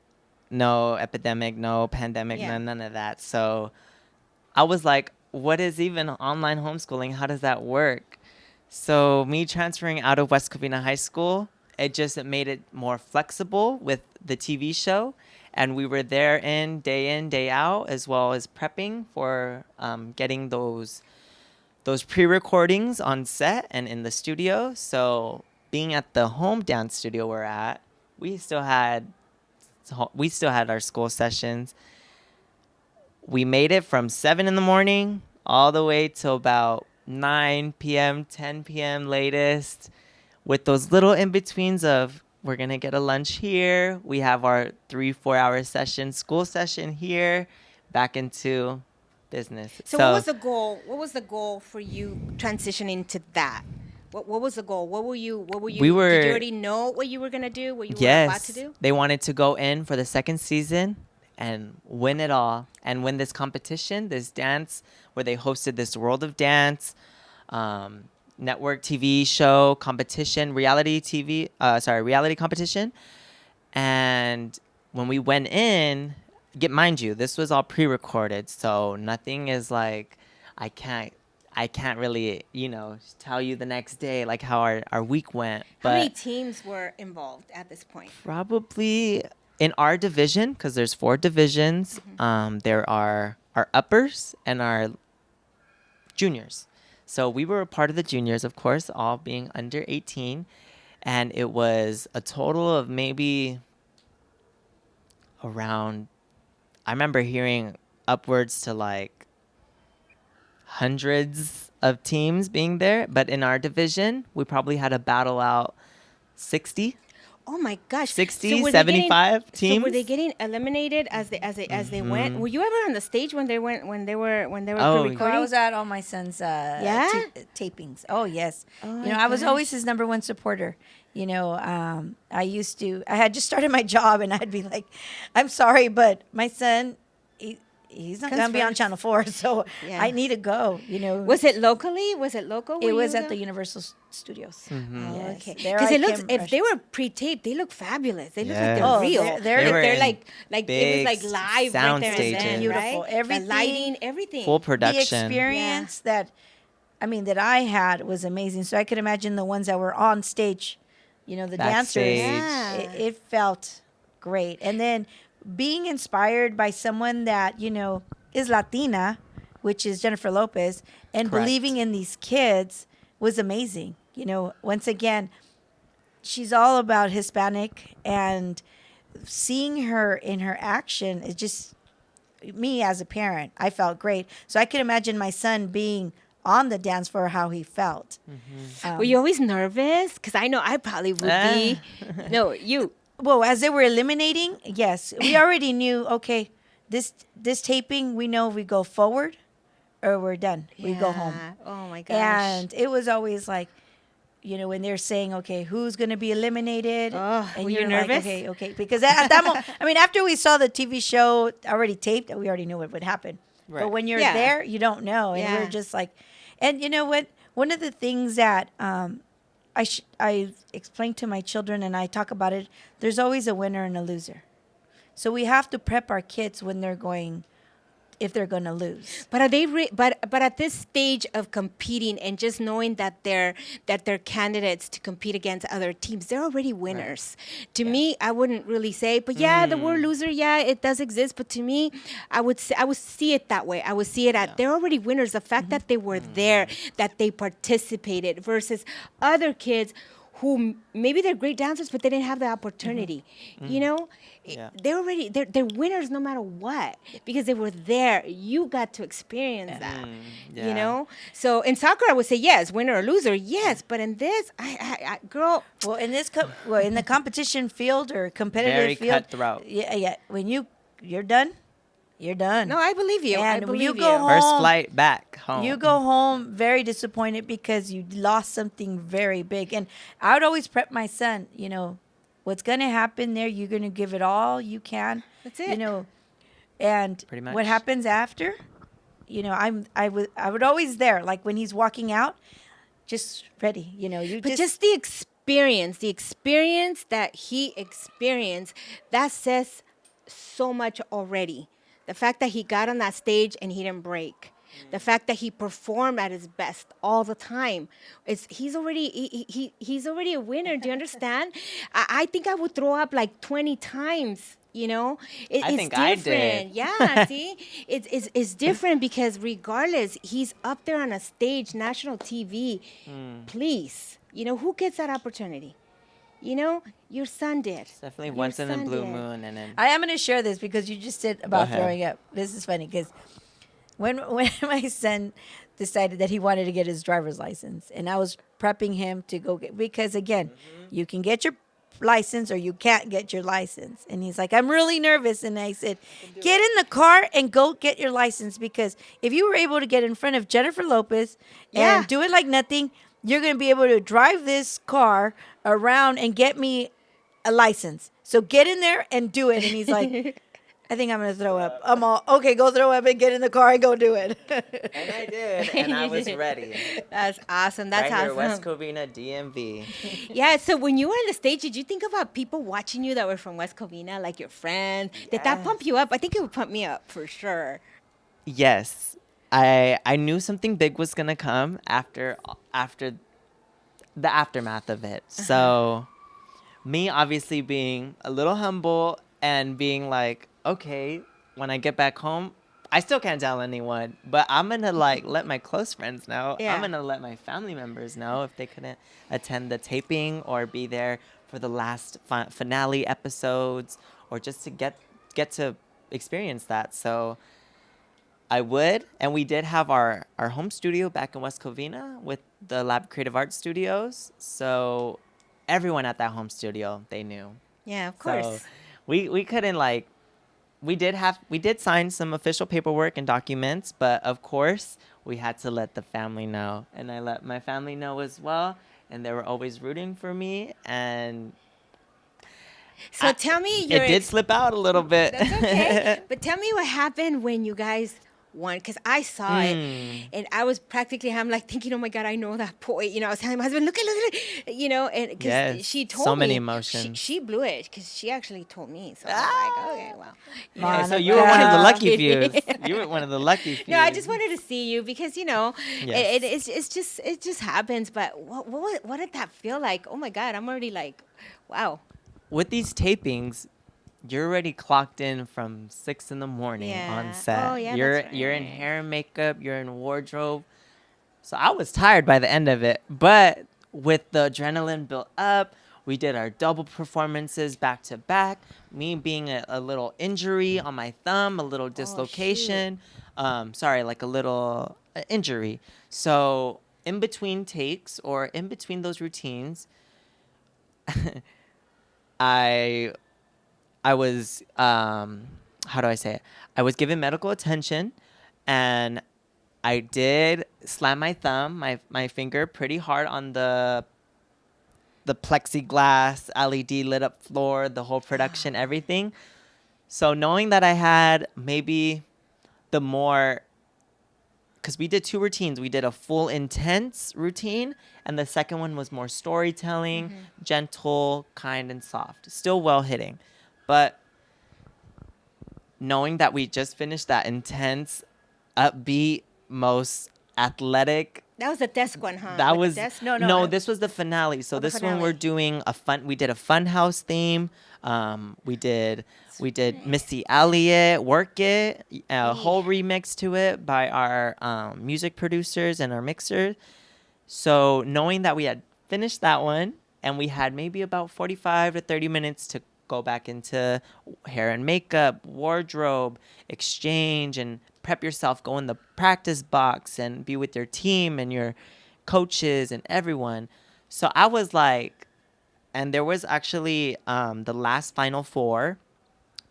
C: epidemic, no pandemic,
A: Yeah.
C: none of that. So I was like, what is even online homeschooling? How does that work? So me transferring out of West Covina High School, it just made it more flexible with the TV show. And we were there in, day out, as well as prepping for getting those pre-recordings on set and in the studio. So being at the home dance studio we're at, we still had our school sessions. We made it from 7 in the morning all the way till about 9 p.m., 10 p.m. latest, with those little in-betweens of we're going to get a lunch here. We have our 3-4 hour school session here, back into business.
A: So what was the goal? What was the goal for you transitioning to that? What was the goal? What were you? Did you already know what you were gonna do? What you were about to do?
C: They wanted to go in for the second season and win it all and win this competition, this dance where they hosted this World of Dance network TV show competition, reality competition. And when we went in, mind you, this was all pre-recorded, so nothing is like I can't really, tell you the next day like how our week went.
A: How many
C: But
A: teams were involved at this point?
C: probably in our division, because there's 4 divisions, there are our uppers and our juniors. So we were a part of the juniors, of course, all being under 18. And it was a total of maybe around, I remember hearing upwards to like hundreds of teams being there. But in our division, we probably had to battle out 60.
A: Oh my gosh!
C: 60,
A: were
C: 75
A: So were they
C: teams?
A: getting eliminated as they went? Were you ever on the stage when they were
C: Oh,
A: pre-recording?
B: I was at all my son's tapings. Oh yes,
A: Oh
B: you know
A: my
B: I was always
A: gosh.
B: his number one supporter. I had just started my job, and I'd be like, "I'm sorry, but my son, he's not
A: Comes
B: gonna be on
A: first.
B: Channel 4, so
A: Yeah.
B: I need to go."
A: Was it locally? Was it local?
B: It
A: where
B: was
A: you
B: at
A: go?
B: the Universal Studios.
C: Mm-hmm.
A: Oh,
B: Yes.
A: okay.
B: There
A: Because
B: I
A: it looks,
B: came
A: if they
B: rushing.
A: were pre-taped, they look fabulous. They look like
C: Yes.
A: they're
B: Oh,
A: real.
B: they're-
C: They were
A: they're
C: in
A: like it was like
C: big
A: live right
C: sound
A: there
C: stages.
A: and then,
B: Beautiful.
A: right?
B: Everything-
A: The lighting, everything.
C: Full
B: The
C: production.
B: experience that I had was amazing. So I could imagine the ones that were on stage, the
C: Backstage.
B: dancers.
A: Yeah.
B: It felt great. And then being inspired by someone that, is Latina, which is Jennifer Lopez, and
C: Correct.
B: believing in these kids was amazing. Once again, she's all about Hispanic, and seeing her in her action, it just, me as a parent, I felt great. So I could imagine my son being on the dance floor, how he felt.
A: Were you always nervous? Because I know I probably would be. No, you.
B: Well, as they were eliminating, yes, we already knew. Okay, this taping, we know we go forward or we're done. We go home.
A: Yeah. Oh my gosh.
B: And it was always like, when they're saying, okay, who's going to be eliminated?
A: Oh,
B: and
A: were you
B: you're like,
A: nervous?
B: okay. Because at that moment, I mean, after we saw the TV show already taped, we already knew what would happen.
C: Right.
B: But when you're
A: Yeah.
B: there, you don't know. And
A: Yeah.
B: we're just like, and you know what? One of the things that I explain to my children, and I talk about it, there's always a winner and a loser. So we have to prep our kids when they're going, if they're going to lose.
A: But are they? But at this stage of competing and just knowing that they're candidates to compete against other teams, they're already winners. To me, I wouldn't really say. But yeah, the word loser, yeah, it does exist. But to me, I would see it that way. I would see it at they're already winners. The fact that they were there, that they participated, versus other kids who maybe they're great dancers, but they didn't have the opportunity.
C: Yeah.
A: They're winners no matter what, because they were there. You got to experience that.
C: Yeah.
A: So in soccer, I would say yes, winner or loser, yes. But in this, girl,
B: Well, in this, in the competition field or competitive
C: Very
B: field,
C: cutthroat.
B: yeah. When you're done, you're done.
A: no, I believe you. I
B: And when
A: believe
B: you go home,
C: First flight back home.
B: you go home very disappointed because you lost something very big. And I would always prep my son. What's going to happen there? You're going to give it all you can.
A: That's it.
B: And
C: Pretty much.
B: what happens after? I would always there, like when he's walking out, just ready.
A: But just the experience that he experienced, that says so much already. The fact that he got on that stage and he didn't break. The fact that he performed at his best all the time, he's already a winner. Do you understand? I think I would throw up like 20 times.
C: I
A: It's
C: think I
A: different.
C: did.
A: Yeah, see, it's different because regardless, he's up there on a stage, national TV. Please, who gets that opportunity? Your son did.
C: Definitely
A: Your
C: once in a
A: son
C: blue
A: did.
C: moon, and then
B: I am going to share this because you just said about
C: ahead.
B: throwing up. This is funny because when my son decided that he wanted to get his driver's license, and I was prepping him to go get, because again, you can get your license or you can't get your license. And he's like, I'm really nervous. And I said, get in the car and go get your license, because if you were able to get in front of Jennifer Lopez
A: Yeah.
B: and do it like nothing, you're going to be able to drive this car around and get me a license. So get in there and do it. And he's like, I think I'm going to throw up. I'm all, okay, go throw up and get in the car and go do it.
C: and I did, and I was ready.
A: That's awesome. That's
C: right here,
A: awesome.
C: West Covina, DMV.
A: Yeah, so when you were on the stage, did you think about people watching you that were from West Covina, like your friends? Did that pump you up? I think it would pump me up for sure.
C: Yes, I knew something big was gonna come after the aftermath of it. So, me obviously being a little humble and being like, okay, when I get back home, I still can't tell anyone, but I'm gonna let my close friends know.
A: Yeah.
C: I'm gonna let my family members know if they couldn't attend the taping or be there for the last finale episodes, or just to get to experience that. So I would, and we did have our home studio back in West Covina with the Lab Creative Arts Studios. So everyone at that home studio, they knew.
A: Yeah, of course.
C: So we couldn't we did sign some official paperwork and documents, but of course we had to let the family know, and I let my family know as well, and they were always rooting for me. And
A: So tell me your
C: it did slip out a little bit.
A: That's okay. But tell me what happened when you guys won, because I saw it, and I was practically, I'm like thinking, oh my God, I know that boy. I was telling my husband, look at it, and because
C: Yes,
A: she told
C: so
A: me.
C: many emotions.
A: She blew it, because she actually told me. So I was like, okay, well.
C: Okay, so you were one of the lucky few. You were one of the lucky few.
A: No, I just wanted to see you because
C: Yes.
A: it just happens. But what did that feel like? Oh my God, I'm already like, wow.
C: With these tapings, you're already clocked in from 6 in the morning on
A: Yeah. Oh,
C: set.
A: yeah,
C: You're
A: that's
C: you're in
A: right.
C: hair and makeup, you're in wardrobe. So I was tired by the end of it, but with the adrenaline built up, we did our double performances back to back. Me being a little injury on my thumb, a little
A: Oh, shoot.
C: dislocation. Sorry, like a little injury. So in between takes or in between those routines, I I was how do I say it? I was given medical attention, and I did slam my thumb, my finger pretty hard on the plexiglass LED lit up floor, the whole production, everything. So knowing that I had maybe the more, because we did two routines. We did a full intense routine, and the second one was more storytelling, gentle, kind, and soft. Still well hitting. But knowing that we just finished that intense, upbeat, most athletic.
A: That was the desk one, huh?
C: That
A: With the
C: was
A: desk?
C: no. This was the finale. So
A: Oh, the
C: this one we're
A: finale.
C: doing a fun. We did a fun house theme. We did Missy Elliott, Work It, a
A: Eee.
C: whole remix to it by our music producers and our mixers. So knowing that we had finished that one and we had maybe about 45 to 30 minutes to go back into hair and makeup, wardrobe, exchange, and prep yourself, go in the practice box and be with your team and your coaches and everyone. So I was like, and there was actually the last final four,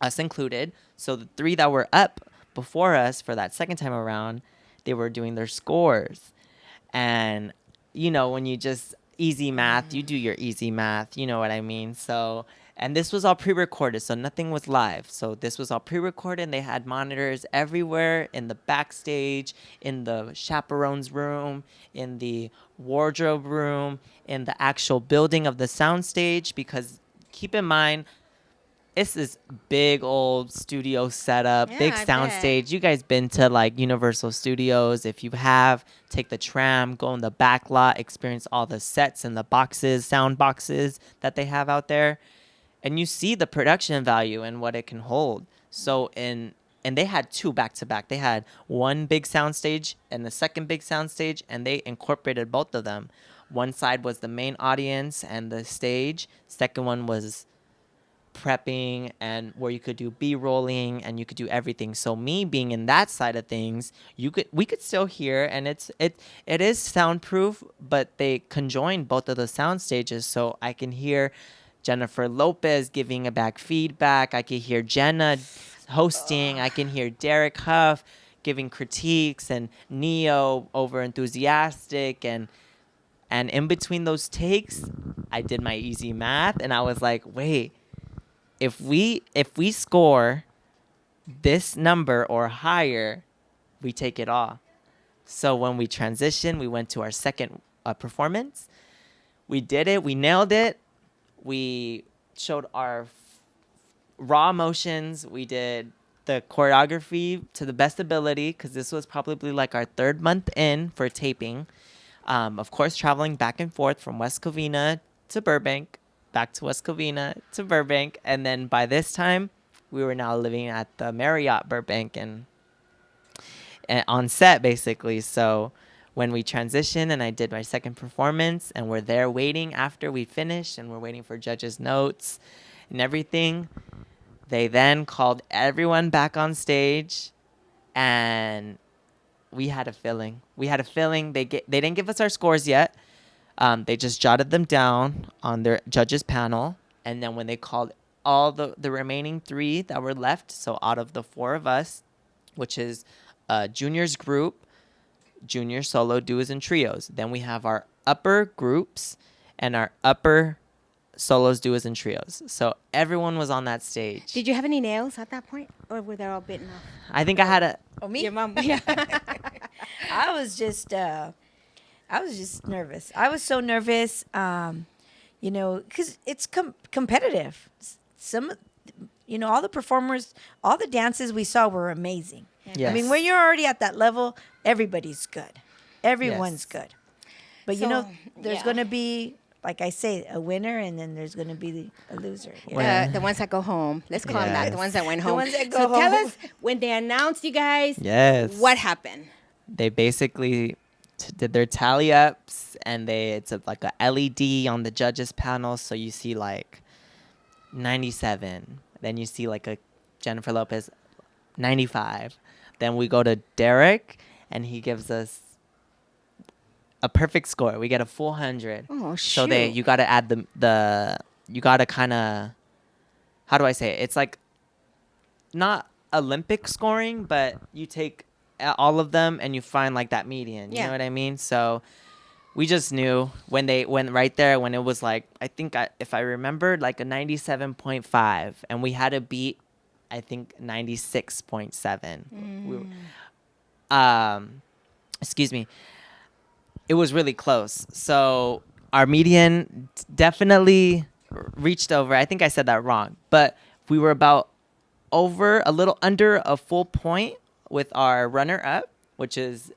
C: us included. So the three that were up before us for that second time around, they were doing their scores. And when you just easy math, you do your easy math, you know what I mean? So, and this was all pre-recorded, so nothing was live. So this was all pre-recorded, and they had monitors everywhere, in the backstage, in the chaperone's room, in the wardrobe room, in the actual building of the soundstage, because keep in mind, it's this big old studio setup,
A: Yeah,
C: big
A: I
C: sound
A: bet.
C: stage. You guys been to like Universal Studios? If you have, take the tram, go in the back lot, experience all the sets and the boxes, sound boxes that they have out there, and you see the production value and what it can hold. So and they had two back to back. They had one big sound stage and the second big sound stage, and they incorporated both of them. One side was the main audience and the stage. Second one was prepping and where you could do b-rolling and you could do everything. So me being in that side of things, we could still hear, and it is soundproof, but they conjoined both of the sound stages, so I can hear Jennifer Lopez giving a back feedback, I could hear Jenna hosting, I can hear Derek Huff giving critiques, and Neo over enthusiastic, and in between those takes I did my easy math and I was like, wait, if we score this number or higher, we take it all. So when we transitioned, we went to our second performance. We did it. We nailed it. We showed our raw emotions. We did the choreography to the best ability, because this was probably like our third month in for taping. Of course, traveling back and forth from West Covina to Burbank, back to West Covina to Burbank. And then by this time, we were now living at the Marriott Burbank and on set, basically. So when we transitioned and I did my second performance and we're there waiting after we finished and we're waiting for judges' notes and everything, they then called everyone back on stage, and we had a feeling. We had a feeling. They didn't give us our scores yet. They just jotted them down on their judges panel, and then when they called all the remaining three that were left, so out of the four of us, which is juniors group, junior solo, duos, and trios. Then we have our upper groups and our upper solos, duos, and trios. So everyone was on that stage.
A: Did you have any nails at that point? Or were they all bitten off?
C: I think I had a.
B: Oh, me?
A: Your mom, yeah.
B: I was just nervous. I was so nervous, because it's competitive. Some, all the performers, all the dances we saw were amazing.
C: Yes.
B: I mean, when you're already at that level, everybody's good. Everyone's
C: Yes.
B: good. But
A: So,
B: there's
A: yeah.
B: going to be like I say, a winner, and then there's going to be a loser. You know?
C: Well,
A: The ones that go home. Let's call them that. The
C: Yes.
A: ones that went
B: The
A: home.
B: ones that go
A: so tell
B: home.
A: us when they announced you guys.
C: Yes.
A: What happened?
C: They basically did their tally ups, and it's like a LED on the judges panel, so you see like 97. Then you see like a Jennifer Lopez 95. Then we go to Derek, and he gives us a perfect score. We get a full 100.
A: Oh,
C: So
A: shoot.
C: you got to add the you got to kind of, how do I say it? It's like not Olympic scoring, but you take all of them and you find like that median. You
A: Yeah.
C: know what I mean? So we just knew when they went right there, when it was like, I think if I remembered, like a 97.5, and we had to beat, I think 96.7. Excuse me. It was really close. So our median definitely reached over. I think I said that wrong, but we were about over, a little under a full point with our runner up, which is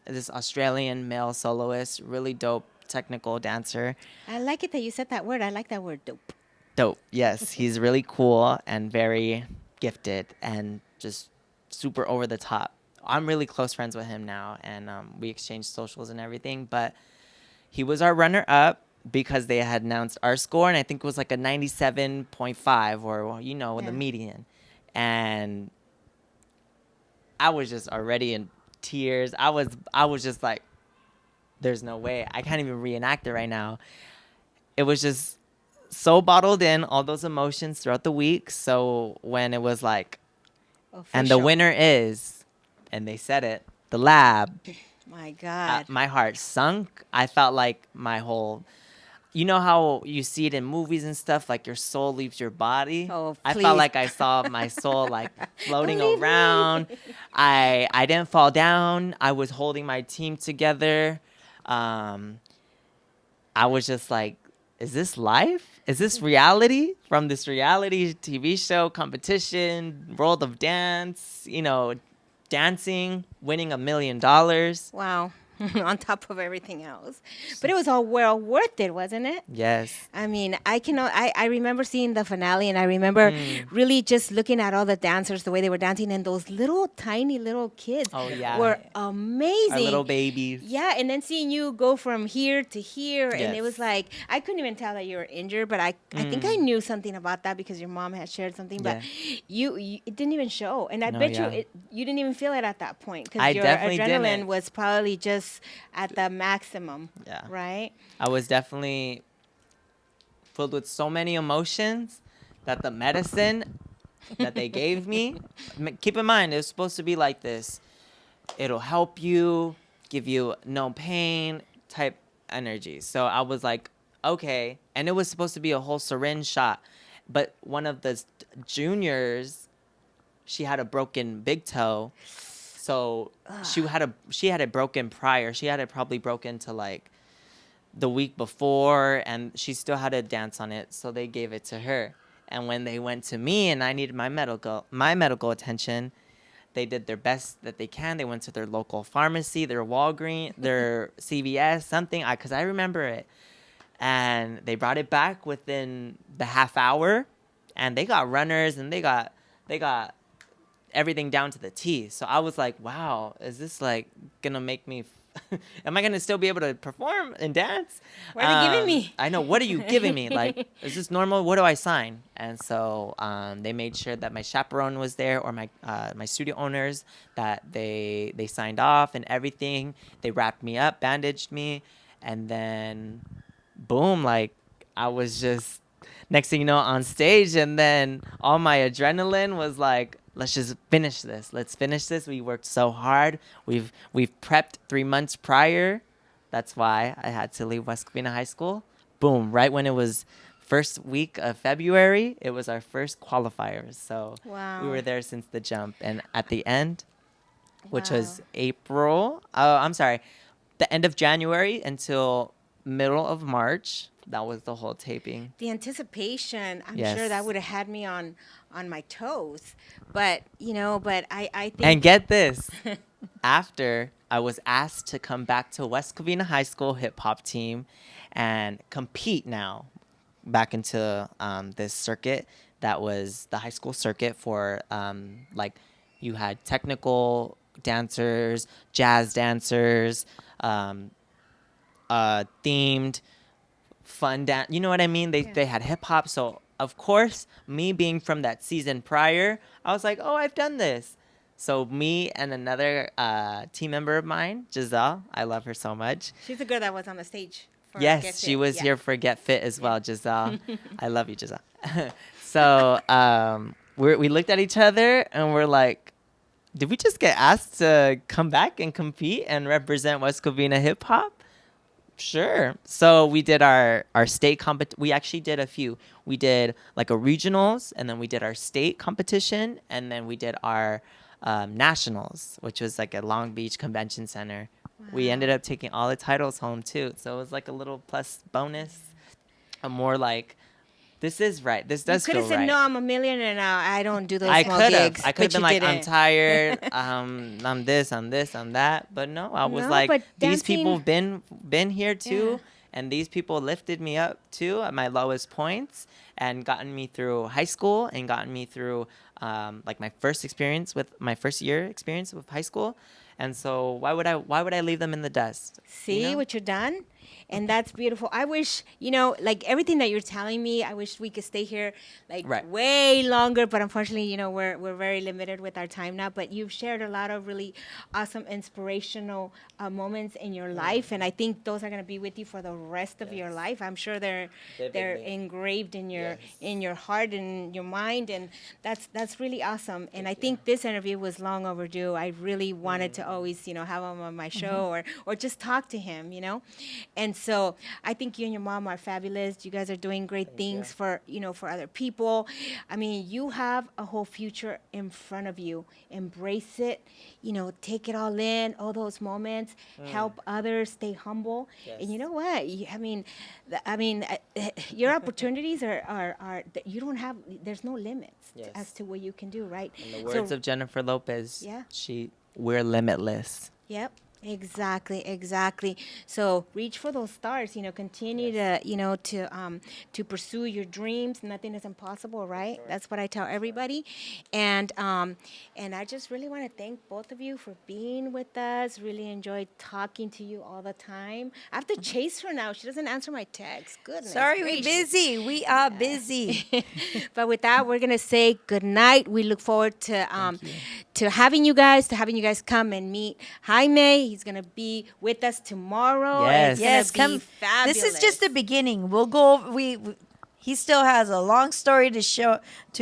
C: this Australian male soloist, really dope technical dancer.
A: I like it that you said that word. I like that word, dope.
C: Dope. Yes, he's really cool and very gifted and just super over the top. I'm really close friends with him now, and we exchange socials and everything. But he was our runner up because they had announced our score, and I think it was like a 97.5 or,
A: Yeah.
C: the median. And I was just already in tears. I was just like, there's no way. I can't even reenact it right now. It was just so bottled in, all those emotions throughout the week. So when it was like, and the
A: Official.
C: winner is, and they said it, the Lab,
A: My God.
C: my heart sunk. I felt like my whole, you know how you see it in movies and stuff, like your soul leaves your body.
A: Oh,
C: I
A: please.
C: felt like I saw my soul like floating
A: Don't leave me.
C: around. I didn't fall down. I was holding my team together. I was just like, is this life? Is this reality? From this reality TV show, competition, world of dance, dancing, winning $1 million.
A: Wow. On top of everything else. But it was all well worth it, wasn't it?
C: Yes.
A: I mean, I remember seeing the finale, and I remember really just looking at all the dancers, the way they were dancing, and those little tiny little kids
C: Oh, yeah.
A: were amazing.
C: Our little babies.
A: Yeah, and then seeing you go from here to here, and it
C: Yes.
A: was like, I couldn't even tell that you were injured, but I think I knew something about that because your mom had shared something, but you it didn't even show. And I
C: No,
A: bet
C: yeah.
A: you didn't even feel it at that point
C: I
A: because your
C: definitely
A: adrenaline
C: didn't.
A: was probably just at the maximum,
C: Yeah.
A: right?
C: I was definitely filled with so many emotions that the medicine that they gave me, keep in mind, it was supposed to be like this. It'll help you, give you no pain type energy. So I was like, okay. And it was supposed to be a whole syringe shot. But one of the juniors, she had a broken big toe. So she had it broken prior. She had it probably broken to like the week before, and she still had to dance on it. So they gave it to her. And when they went to me and I needed my medical attention, they did their best that they can. They went to their local pharmacy, their Walgreens, their CVS, something. Because I remember it. And they brought it back within the half hour, and they got runners, and they got everything down to the T. So I was like, wow, is this like gonna make me am I gonna still be able to perform and dance?
A: What are they giving me?
C: I know, what are you giving me? Like, is this normal? What do I sign? And so they made sure that my chaperone was there, or my studio owners, that they signed off and everything. They wrapped me up, bandaged me, and then boom, like I was just, next thing you know, on stage, and then all my adrenaline was like, let's just finish this. Let's finish this. We worked so hard. We've prepped 3 months prior. That's why I had to leave West Covina High School. Boom, right when it was first week of February, it was our first qualifiers. So
A: Wow.
C: we were there since the jump. And at the end, which
A: Wow.
C: was the end of January until middle of March, that was the whole taping.
A: The anticipation, I'm
C: Yes.
A: sure that would have had me on my toes. But, I think.
C: And get this, after I was asked to come back to West Covina High School hip hop team, and compete now back into this circuit that was the high school circuit for like you had technical dancers, jazz dancers, themed fun dance. You know what I mean? They had hip hop. So of course, me being from that season prior, I was like, oh, I've done this. So me and another team member of mine, Giselle, I love her so much.
A: She's the girl that was on the stage. For
C: Yes,
A: Get
C: she
A: Fit.
C: was
A: Yeah.
C: here for Get Fit as well, Giselle. I love you, Giselle. So we looked at each other and we're like, did we just get asked to come back and compete and represent West Covina hip hop? Sure. So we did our state we actually did a few. We did like a regionals, and then we did our state competition, and then we did our nationals, which was like at Long Beach Convention Center. We ended up taking all the titles home too. So it was like a little plus bonus. A more like, this is right. This does
A: You could
C: feel
A: have said,
C: right.
A: no, I'm a millionaire now. I don't do those
C: I
A: small
C: could have.
A: gigs.
C: I could have
A: but
C: been
A: you
C: like, I'm
A: didn't.
C: tired. I'm this, I'm this, I'm that. But no, I was
A: No,
C: like,
A: but
C: these people
A: dancing-
C: been here too,
A: Yeah.
C: and these people lifted me up too at my lowest points and gotten me through high school and gotten me through like my first year experience with high school. And so why would I leave them in the dust?
A: See
C: you know?
A: what you've done? And that's beautiful. I wish, like everything that you're telling me, I wish we could stay here like
C: Right.
A: way longer. But unfortunately, we're very limited with our time now. But you've shared a lot of really awesome, inspirational moments in your life. And I think those are going to be with you for the rest of your life. I'm sure they're
C: Vividly.
A: engraved in your
C: Yes.
A: in your heart and your mind. And that's really awesome. And I think this interview was long overdue. I really wanted to always, have him on my show or just talk to him, And so I think you and your mom are fabulous. You guys are doing great things for other people. I mean, you have a whole future in front of you. Embrace it, take it all in, all those moments, help others, stay humble. And you know what? Your opportunities are you don't have, there's no limits
C: Yes.
A: as to what you can do, right?
C: In the words
A: So-
C: of Jennifer Lopez,
A: Yeah.
C: we're limitless.
A: Yep. Exactly. So reach for those stars. Continue to pursue your dreams. Nothing is impossible, right? That's what I tell everybody. And I just really want to thank both of you for being with us. Really enjoyed talking to you all the time. I have to chase her now. She doesn't answer my texts. Goodness.
B: Sorry, we're
A: gracious.
B: busy. We are busy.
A: But with that, we're gonna say good night. We look forward to having you guys come and meet Jaime. He's gonna be with us tomorrow.
C: Yes.
A: It's
B: Yes,
A: gonna
B: come.
A: be fabulous.
B: This is just the beginning. We'll go. He still has a long story to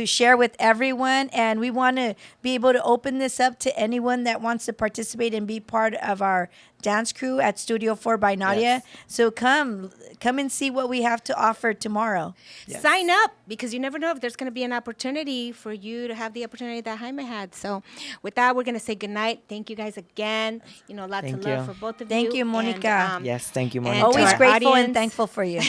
B: share with everyone, and we want to be able to open this up to anyone that wants to participate and be part of our dance crew at Studio 4 by Nadia.
C: Yes.
B: So come and see what we have to offer tomorrow.
C: Yes.
A: Sign up, because you never know if there's going to be an opportunity for you to have the opportunity that Jaime had. So with that, we're going to say goodnight. Thank you guys again. Lots
C: Thank
A: of love
C: you.
A: for both of
B: Thank
A: you.
B: you, Monica.
A: And,
C: Yes, thank you,
A: and
C: Monica.
A: to
B: Always
A: our
B: grateful
A: audience.
B: and thankful for you.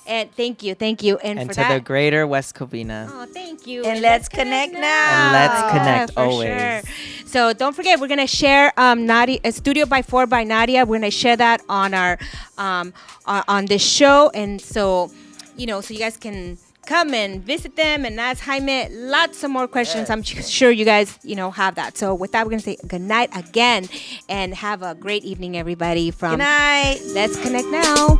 A: And thank you. And
C: And
A: for
C: to
A: that,
C: the greater West Covina.
A: oh, thank you.
B: And let's connect now.
C: And let's connect
A: for
C: always.
A: Sure. So don't forget, we're gonna share Nadia Studio by 4 by Nadia. We're gonna share that on our on this show, and so so you guys can come and visit them and ask Jaime lots of more questions. I'm sure you guys have that. So with that, we're gonna say good night again, and have a great evening, everybody. From
B: Good night.
A: Let's Connect Now.